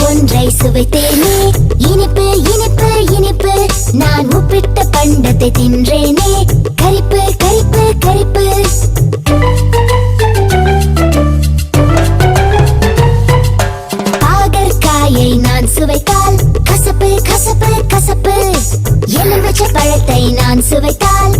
ஒன்றை சுவைத்தேனே. இனிப்பு இனிப்பு இனிப்பு, நான் உப்பிட்ட பண்டத்தை தின்றேனே. கரிப்பு கரிப்பு கரிப்பு. பாகற்காயை நான் சுவைத்தால் கசப்பு கசப்பு கசப்பு. எலுமிச்சை பழத்தை நான் சுவைத்தால்